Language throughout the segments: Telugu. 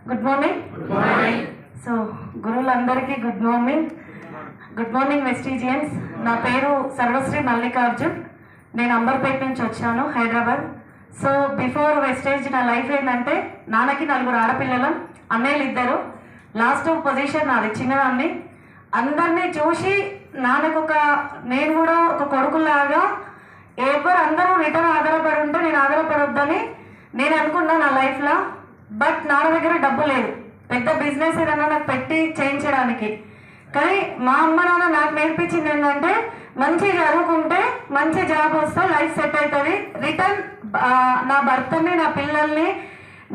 Good morning. సో గురువులందరికీ గుడ్ మార్నింగ్. గుడ్ మార్నింగ్ వెస్టీజియన్స్. నా పేరు సర్వశ్రీ మల్లికార్జున్. నేను అంబర్పేట నుంచి వచ్చాను, హైదరాబాద్. సో బిఫోర్ వెస్టేజ్ నా లైఫ్ ఏంటంటే, నాన్నకి 4 ఆడపిల్లలు, అన్నయ్యలు 2. లాస్ట్ పొజిషన్ నాది, చిన్నదాన్ని. అందరినీ చూసి నాన్నకు నేను కూడా ఒక కొడుకులాగా అందరూ రిటర్న్ ఆధారపడి ఉంటే నేను ఆధారపడొద్దని నేను అనుకున్నా నా లైఫ్లో. బట్ నాన్న దగ్గర డబ్బు లేదు, పెద్ద బిజినెస్ ఏదన్నా నాకు పెట్టి చేయించడానికి. కానీ మా అమ్మ నాన్న నాకు నేర్పించింది ఏంటంటే, మంచి చదువుకుంటే మంచి జాబ్ వస్తే లైఫ్ సెట్ అవుతుంది. రిటర్న్ నా భర్తని, నా పిల్లల్ని,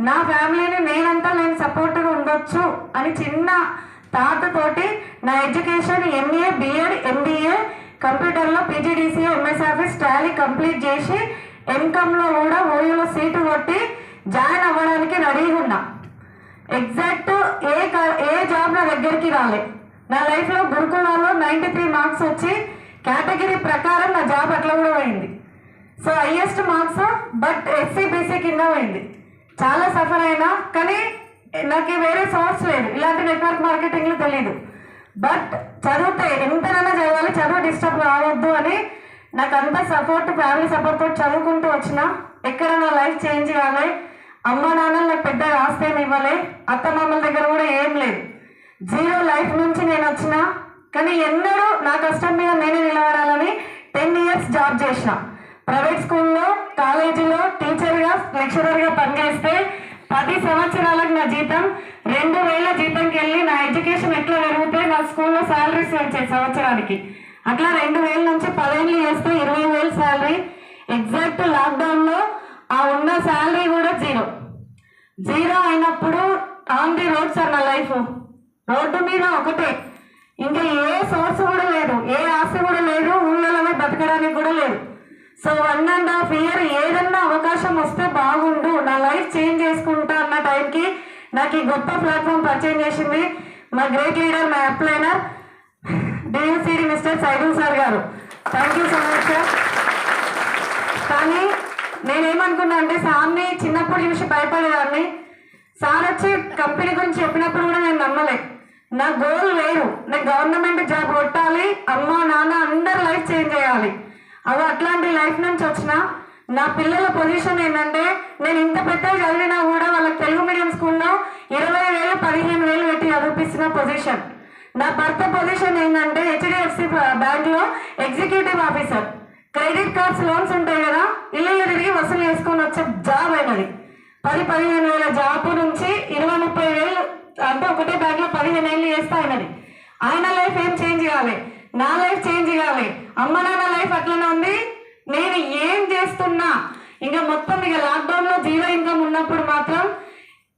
నా ఫ్యామిలీని నేను సపోర్ట్గా ఉండొచ్చు అని చిన్న థాట్ తోటి నా ఎడ్యుకేషన్ ఎంఏ, బిఎడ్, ఎంబీఏ, కంప్యూటర్లో PGDCA, MS office, Tally complete చేసి ఎంకామ్లో కూడా ఓయూలో సీటు కొట్టి జాయిన్ అవ్వడానికి రెడీగా ఉన్నా. ఎగ్జాక్ట్ ఏ జాబ్ నా దగ్గరికి రాలే. నా లైఫ్లో గురుకులాలో 93 మార్క్స్ వచ్చి కేటగిరీ ప్రకారం నా జాబ్ అట్లా కూడా పోయింది. So highest marks, but SC BC కింద పోయింది. చాలా సఫర్ అయినా, కానీ నాకు వేరే సోర్స్ లేదు, ఇలాంటి నెట్వర్క్ మార్కెటింగ్లు తెలీదు. బట్ చదివితే ఎంతనైనా చదవాలి, చదువు డిస్టర్బ్ కావద్దు అని నాకు అంత సపోర్ట్, ఫ్యామిలీ సపోర్ట్ తోటి చదువుకుంటూ వచ్చిన. ఎక్కడ నా లైఫ్ చేంజ్ కావాలి. అమ్మ నాన్నలు నాకు పెద్దగా ఆస్తి ఏమి ఇవ్వలే, అత్తమామల దగ్గర కూడా ఏం లేదు. 0 లైఫ్ నుంచి నేను వచ్చిన. కానీ ఎన్నడూ నా కష్టం మీద నేనే నిలబడాలని 10 ఇయర్స్ జాబ్ చేసిన. ప్రైవేట్ స్కూల్లో, కాలేజీలో టీచర్గా, లెక్చరర్గా పనిచేస్తే 10 సంవత్సరాలకు నా జీతం 2000 జీతంకి వెళ్ళి నా ఎడ్యుకేషన్ ఎట్లా పెరిగితే నా స్కూల్లో శాలరీస్ వచ్చాయి సంవత్సరానికి. అట్లా 2000 నుంచి 10 ఏళ్ళు చేస్తే 20,000 శాలరీ. ఎగ్జాక్ట్ లాక్డౌన్లో ఆ ఉన్న శాలరీ కూడా జీరో అయినప్పుడు ఆన్ ది రోడ్ సార్ నా లైఫ్. రోడ్డు మీద ఒకటే, ఇంకా ఏ సోర్స్ కూడా లేదు, ఏ ఆస్తి కూడా లేదు, ఊళ్ళలోనే బతకడానికి కూడా లేదు. సో 1.5 ఇయర్ ఏదన్నా అవకాశం వస్తే బాగుండు, నా లైఫ్ చేంజ్ చేసుకుంటా అన్న టైంకి నాకు ఈ గొప్ప ప్లాట్ఫామ్ పరిచయం చేసింది మా గ్రేట్ లీడర్, మా అప్లైనర్ డియూసిడి మిస్టర్ సైదుల్ సార్ గారు. Thank you so much sir. కానీ నేనేమనుకున్నా అంటే, సార్ని చిన్నప్పుడు చూసి భయపడేదాన్ని. సార్ వచ్చి కంపెనీ గురించి చెప్పినప్పుడు కూడా నేను నమ్మలే. నా గోల్ వేరు, నేను గవర్నమెంట్ జాబ్ కొట్టాలి, అమ్మ నాన్న అందరు లైఫ్ చేంజ్ చేయాలి. అవి అట్లాంటి లైఫ్ నుంచి వచ్చిన. నా పిల్లల పొజిషన్ ఏంటంటే, నేను ఇంత పెద్దగా చదివినా కూడా వాళ్ళకి తెలుగు మీడియం స్కూల్లో 20,000, 15,000 పెట్టి చదివిస్తున్న పొజిషన్. నా భర్త పొజిషన్ ఏంటంటే, హెచ్డిఎఫ్సి బ్యాంక్లో executive officer. Credit cards, loans ఉంటాయి కదా, ఇల్లు తిరిగి వసూలు చేసుకొని వచ్చే జాబ్ అయినది. 10-15,000 జాబ్ నుంచి 20-30,000 అంటే ఒకటే బ్యాంక్లో 15 ఏళ్ళు చేస్తా అయినది. ఆయన లైఫ్ ఏం చేంజ్ కావాలి, నా లైఫ్ చేంజ్ కావాలి. అమ్మ నాన్న లైఫ్ అట్లనే ఉంది. నేను ఏం చేస్తున్నా ఇంకా మొత్తం లాక్డౌన్లో 0 ఇన్కమ్ ఉన్నప్పుడు మాత్రం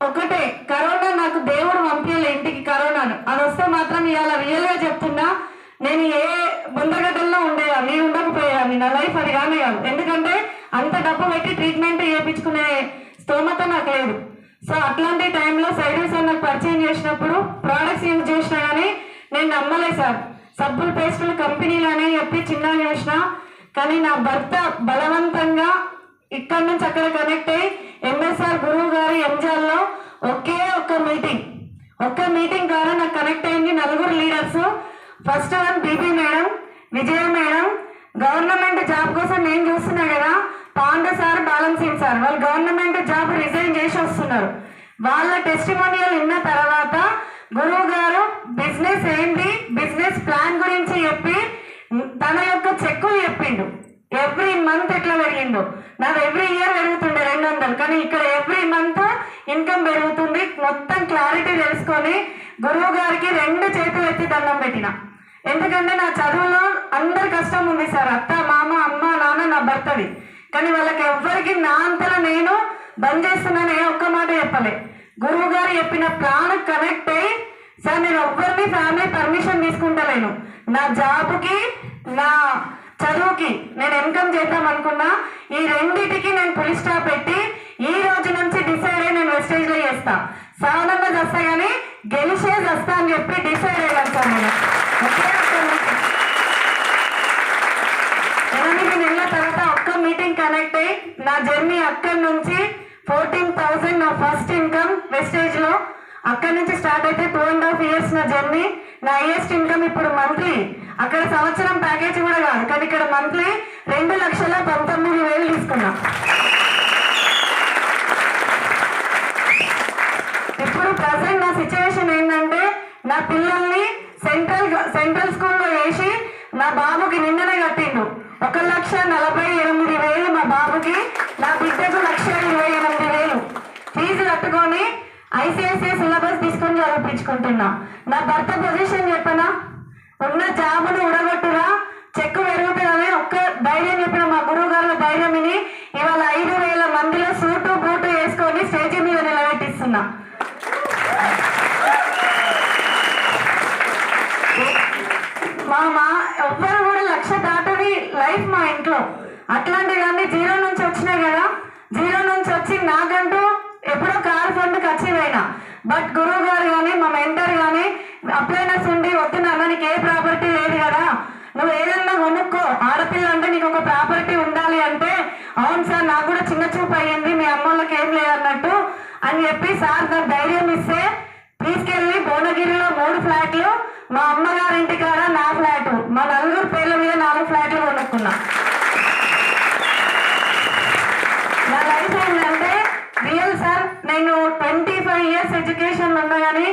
ఒకటే, కరోనా నాకు దేవుడు పంపించలే ఇంటికి కరోనాను. అది వస్తే మాత్రం ఇవాళ రియల్గా చెప్తున్నా, నేను ఏ బొందగడ్డల్లో ఉండేదాన్ని, ఉండకపోయేదాన్ని. నా లైఫ్ అది కానీ కాదు. ఎందుకంటే అంత డబ్బు పెట్టి ట్రీట్మెంట్ చేయించుకునే స్తోమత నాకు లేదు. సో అట్లాంటి టైంలో సైడ్ సార్ నాకు పరిచయం చేసినప్పుడు ప్రోడక్ట్స్ యూజ్ చేసినా కానీ నేను నమ్మలే సార్. సబ్బులు, పేస్టులు కంపెనీలనే చెప్పి చిన్నగా చేసిన. కానీ నా భర్త బలవంతంగా ఇక్కడి నుంచి అక్కడ కనెక్ట్ అయ్యి ఎంఎస్ఆర్ గురువు గారి ఎంజాల్లో ఒకే ఒక్క మీటింగ్ ద్వారా నాకు కనెక్ట్ అయింది 4 leaders. First one Bibi madam, Vijaya madam. Government job కోసం నేను చూస్తున్నా కదా, పాండు సార్, బాలం సింగ్ సార్, వాళ్ళు గవర్నమెంట్ జాబ్ రిజైన్ చేసి వస్తున్నారు. వాళ్ళ టెస్టిమోనియల్ విన్న తర్వాత గురువు గారు బిజినెస్ ఏంటి, బిజినెస్ ప్లాన్ గురించి చెప్పి తన యొక్క చెక్కులు చెప్పిండు. ఎవ్రీ మంత్ ఎట్లా పెరిగిందో, నాది ఎవ్రీ ఇయర్ పెరుగుతుండే 200, కానీ ఇక్కడ ఎవ్రీ మంత్ ఇన్కమ్ పెరుగుతుంది. మొత్తం క్లారిటీ తెలుసుకొని గురువు గారికి 2 చేతులు ఎత్తి దండం పెట్టిన. ఎందుకంటే నా చదువులో అందరి కష్టం ఉంది సార్, అత్త, మామ, అమ్మ, నాన్న, నా భర్తది. కానీ వాళ్ళకి ఎవ్వరికి నా అంతలో నేను బంద్ చేస్తున్నాను ఏ ఒక్క మాట చెప్పలే. గురువు గారు చెప్పిన ప్లాన్ కనెక్ట్ అయ్యి, సార్ నేను ఎవ్వరిని ఫ్యామిలీ పర్మిషన్ తీసుకుంటలేను, నా జాబ్కి, నా చదువుకి నేను ఇన్కమ్ చేద్దాం అనుకున్నా. ఈ రెండింటికి నేను ఫుల్ స్టాప్ పెట్టి ఈ రోజు నుంచి డిసైడ్ అయ్యి నేను వెస్టేజ్లో చేస్తా. సాధారణ చేస్తా కానీ గెలిచే చేస్తా అని చెప్పి డిసైడ్ అయ్యాను సార్. నేను 8 నెలల తర్వాత ఒక్క మీటింగ్ కనెక్ట్ అయ్యి నా జర్నీ అక్కడి నుంచి 14,000 నా ఫస్ట్ ఇన్కమ్ వెస్టేజ్లో. అక్కడి నుంచి స్టార్ట్ అయితే 2.5 years నా జర్నీ. నా హైయెస్ట్ ఇన్కమ్ ఇప్పుడు మంత్లీ, అక్కడ సంవత్సరం ప్యాకేజ్ కూడా కాదు, కానీ ఇక్కడ మంత్లీ 2,19,000 తీసుకున్నా. ఇప్పుడు ప్రజెంట్ నా సిచ్యువేషన్ ఏంటంటే, నా పిల్లల్ని సెంట్రల్ స్కూల్లో వేసి నా బాబుకి నిన్ననే కట్టిండు 1,48,000 మా బాబుకి, నా బిడ్డకు 1,28,000 ఫీజు కట్టుకొని ICICI సిలబస్ తీసుకొని చదివించుకుంటున్నా. నా భర్త పొజిషన్ చెప్పనా, ఉన్న జాబును ఉడగొట్టురా, చెక్కు పెరుగుతుందని ఒక్క ధైర్యం చెప్పిన మా గురువు గారుల ధైర్యం విని ఇవాళ 5,000 మందిలో సూటు బూటు వేసుకొని స్టేజ్ మీద నిలబెట్టిస్తున్నా. ఎవ్వరు కూడా 1,00,000 దాటని లైఫ్ మా ఇంట్లో. అట్లాంటివన్నీ జీరో నుంచి వచ్చినాయి కదా, జీరో నుంచి వచ్చి నాకంటూ ఎప్పుడో కార్ ఫండ్కి అచీవ్ అయినా. బట్ గురువు గారు కానీ మా మెంటర్ కానీ అప్లైనర్స్ ఉండి వద్దున్నా, నీకు ఏ ప్రాపర్టీ లేదు కదా, నువ్వు ఏదన్నా కొనుక్కో, ఆడపిల్ల అంటే నీకు ఒక ప్రాపర్టీ ఉండాలి అంటే, అవును సార్ నాకు కూడా చిన్న చూపు అయ్యింది, మీ అమ్మోళ్ళకి ఏం లేదన్నట్టు అని చెప్పి సార్ నాకు ధైర్యం ఇస్తే తీసుకెళ్ళి భువనగిరిలో 3 ఫ్లాట్లు, మా అమ్మగారింటి కాడ నా ఫ్లాట్, మా నలుగురు పేర్ల మీద 4 ఫ్లాట్లు కొనుక్కున్నా. నా లైఫ్ ఏంటంటే రియల్ సార్, నేను 25 years ఎడ్యుకేషన్ ఉన్నా కానీ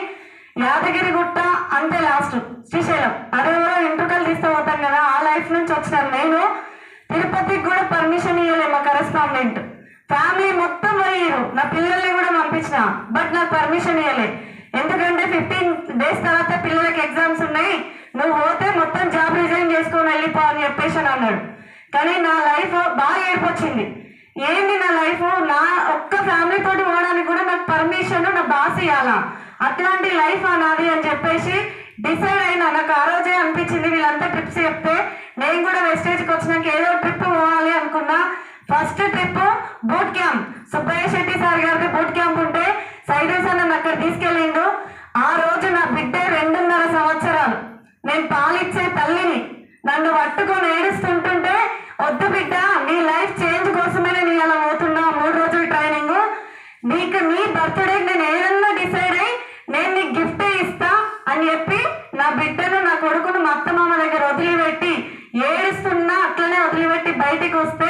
యాదగిరిగుట్ట అంతే లాస్ట్ శ్రీశైలం అదేవరో ఎంట్రుకలు తీస్తూ పోతాం కదా, ఆ లైఫ్ నుంచి వచ్చినాను నేను. తిరుపతికి కూడా పర్మిషన్ ఇవ్వలేదు మా కరెస్పాండెంట్, ఫ్యామిలీ మొత్తం పోయారు, నా పిల్లల్ని కూడా పంపించిన, బట్ నాకు పర్మిషన్ ఇవ్వలేదు. ఎందుకంటే 15 days తర్వాత పిల్లలకి ఎగ్జామ్స్ ఉన్నాయి, నువ్వు పోతే మొత్తం జాబ్ రిజైన్ చేసుకొని వెళ్ళిపో అని చెప్పేసి అన్నాడు. కానీ నా లైఫ్ బాగా ఏర్పొచ్చింది. ఏంటి నా లైఫ్, నా ఒక్క ఫ్యామిలీ తోటి పోవడానికి కూడా నాకు పర్మిషన్ నా బాస్ ఇవ్వాలా, అట్లాంటి లైఫ్ నాది అని చెప్పేసి డిసైడ్ అయినా. నాకు ఆ రోజే అనిపించింది, వీళ్ళంతా ట్రిప్స్ చెప్తే నేను కూడా వెస్టేజ్కి వచ్చినాక ఏదో ట్రిప్ పోవాలి అనుకున్నా. First trip boot camp, Subbaiah Shetty sir గారికి బూట్ క్యాంప్ ఉంటే సైడెస్ నన్ను అక్కడ తీసుకెళ్ళిండు. ఆ రోజు నా బిడ్డ 2.5 సంవత్సరాలు, నేను పాలిచ్చే తల్లిని, నన్ను పట్టుకొని ఏడుస్తుంటుంటే, వద్దు బిడ్డ నీ లైఫ్ చేంజ్ కోసమే నేను ఇలా పోతున్నా, 3 రోజుల ట్రైనింగ్, నీకు నీ బర్త్డేకి నేను ఏదన్నా డిసైడ్ అయ్యి నేను నీకు గిఫ్ట్ ఇస్తా అని చెప్పి నా బిడ్డను నా కొడుకును మా అత్తమామ దగ్గర వదిలిపెట్టి ఏడుస్తున్నా అట్లనే వదిలిపెట్టి బయటికి వస్తే,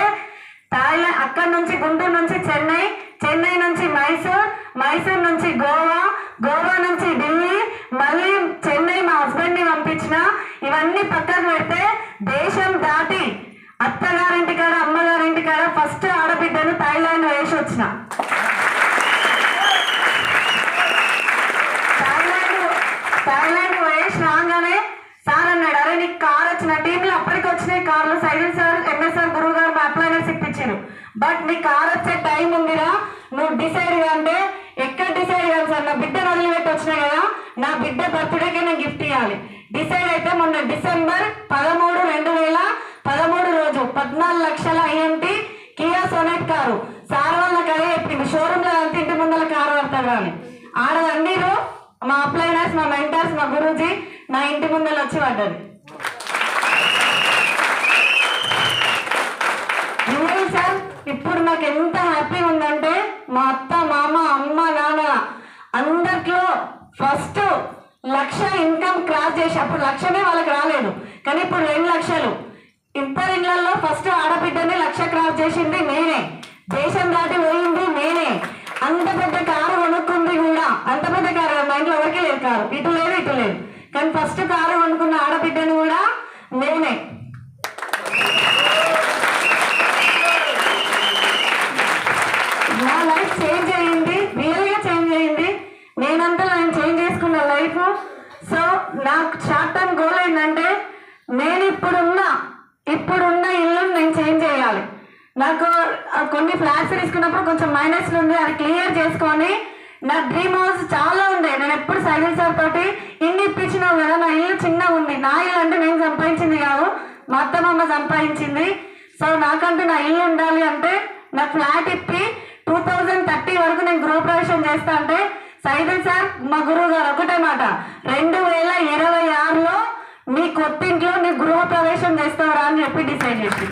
థాయిలాండ్ అక్కడి నుంచి గుంటూరు నుంచి చెన్నై, చెన్నై నుంచి మైసూర్, మైసూర్ నుంచి గోవా, గోవా నుంచి ఢిల్లీ, మళ్ళీ చెన్నై మా హస్బెండ్ని పంపించిన. ఇవన్నీ పక్కకు పెడితే దేశం దాటి అత్తగారింటి కాడ అమ్మగారింటి కాడ ఫస్ట్ ఆడబిడ్డను థాయిలాండ్ వేసి వచ్చిన. థాయిలాండ్ వేసి రాగానే సార్ అన్నాడు, అరే నీకు కార్ వచ్చిన టీంలో అప్పటికి వచ్చినాయి కార్లు, సైదల్ సార్ ఎంఎస్ఆర్ గురువు గారు మా అప్లైనర్స్ ఇప్పించారు. బట్ నీ కార్ వచ్చే టైం ఉందిరా, నువ్వు డిసైడ్ అంటే ఎక్కడ డిసైడ్ కాదు సార్, నా బిడ్డను వదిలిపెట్టి వచ్చినాయి కదా, నా బిడ్డ బర్త్డేకే నేను గిఫ్ట్ ఇవ్వాలి. డిసైడ్ అయితే మొన్న December 13, 2013 రోజు 14 లక్షల IMT Kia Sonet car sir వాళ్ళ కదే చెప్పింది, షోరూమ్ లో అంత ఇంటి ముందర కారు పడతారు అని. ఆడదన్నీరు మా అప్లైనర్స్, మా మెంటర్స్, మా గురూజీ నా ఇంటి ముందర వచ్చి పడ్డది. సార్ ఇప్పుడు నాకు ఎంత హ్యాపీగా ఉందంటే, మా అత్త మామ అమ్మ నాన్న అందరిలో ఫస్ట్ 1,00,000 ఇన్కమ్ క్రాస్ చేసి, అప్పుడు 1,00,000 వాళ్ళకి రాలేదు, కానీ ఇప్పుడు 2 లక్షలు. ఇద్దరు ఇళ్లలో ఫస్ట్ ఆడబిడ్డని 1,00,000 క్రాస్ చేసింది నేనే, దేశం దాటి పోయింది నేనే, అంత పెద్ద కారు కొనుక్కుంది కూడా, అంత పెద్ద కారు మా ఇంట్లో ఎవరికి లేదు, కారు ఇటు లేదు ఇటు లేదు, కానీ ఫస్ట్ కారు కొనుక్కున్న ఆడబిడ్డని కూడా నేనే. నా లైఫ్ చేంజ్ అయ్యింది, రియల్గా చేంజ్ అయ్యింది, నేనంతా నేను చేంజ్ చేసుకున్న లైఫ్. సో నాకు షార్ట్ టర్మ్ గోల్ ఏంటంటే, నేను ఇప్పుడున్న ఇల్లు నేను చేంజ్ చేయాలి. నాకు కొన్ని ఫ్లాట్స్ తీసుకున్నప్పుడు కొంచెం మైనస్లు ఉంది, అది క్లియర్ చేసుకొని నా డ్రీమ్ హౌస్ చాలా ఉంది. నేను ఎప్పుడు సైలెన్స్ సార్ తోటి ఇన్ని ఇప్పించినావు కదా, నా ఇల్లు చిన్నగా ఉంది, నా ఇల్లు అంటే నేను సంపాదించింది కాదు, మా అత్తమ్మ సంపాదించింది. సో నాకంటూ నా ఇల్లు ఉండాలి అంటే నా ఫ్లాట్ ఇప్పి 2030 వరకు నేను గృహప్రవేశం చేస్తా అంటే, సైదల్ సార్ మా గురువు గారు ఒకటే మాట, 2026లో మీ కొత్తింట్లో నీ గృహప్రవేశం చేస్తావరా అని చెప్పి డిసైడ్ చేసి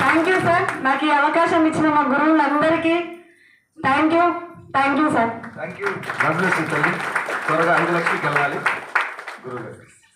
థ్యాంక్ యూ సార్. నాకు ఈ అవకాశం ఇచ్చిన మా గురువులందరికీ thank you sir. Thank you. త్వరగా 5 లక్షలకి వెళ్ళాలి గురువు గారు.